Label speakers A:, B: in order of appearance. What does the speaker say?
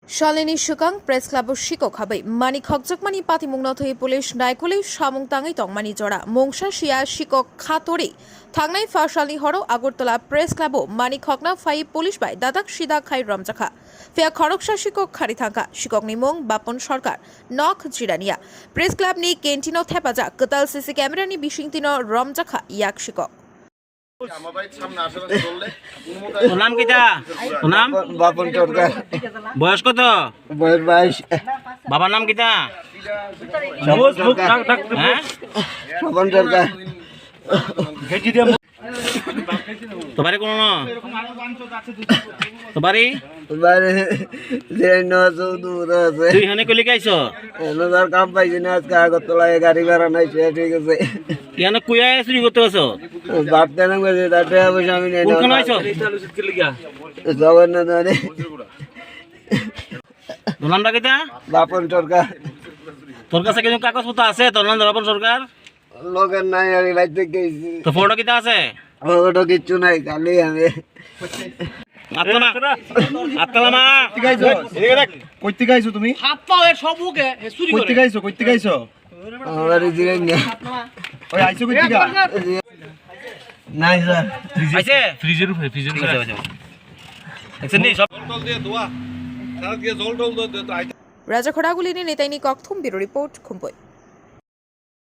A: Shalini Shukang Press Club Sikhok Habai Mani Khokjakmani Pati Mungnathoi Police Naikoli Shamung Tangai Tongmani Jora Mongsha Shia Sikhok Khatori Thangnai Fashali Horo Agartala Press Club Mani khoknaphai Police by Dadak Shida Khai Manjakha Fea khoroksa Sikhok Kharithanka Sikhok Nimong Bapon Sarkar Nok Jirania Press Club Ni Kentino Thepaja Katal CC Camera Ni Bishingtino Manjakha Yak Sikhok
B: নাম কিটা নাম
C: বাপন সরকার
B: বয়স কত
C: বয়স 22
B: বাবার নাম কিটা হ্যাঁ
C: বাপন সরকার
B: তোমারে কোন না তোমারে
C: বাইরে যে নজু দূর আছে
B: তুই হনে কলি গাইছো
C: নজর কাম পাইছি না আজকে আগরতলায় গাড়ি ভাড়া নাই সে ঠিক আছে
B: কেন কুয়া চুরি করতে আছো
C: বাপ দেন গেছে তাতে অবশ্য আমি নেই
B: কোন আইছো
C: জগন্নাথ ধরে
B: তোর নামটা কিটা
C: বাপন সরকার
B: তোর কাছে কোনো কাগজপত্র আছে তোর নাম বাপন সরকার
C: লোকের নাই আমি বাইতে গেছি
B: তো ফটো কিটা আছে
C: ওটা কিচ্ছু নাই খালি আমি
B: আত্তালামা
D: এদিকে দেখ কইতে গাইছো তুমি
B: হাত পাও এর সব মুখে চুরি করে
D: কইতে গাইছো
C: আমার জিরাই না
D: ওই আইছো কইতে গা
C: নাই স্যার
B: আইছে ফ্রিজের উপরে আছে দেখছেন নি সব
D: জল দিয়ে দোয়া সারা দিয়ে জল টল দে
A: Raja Khoragulini Netaini Kokthum Bureau Report Khumpoy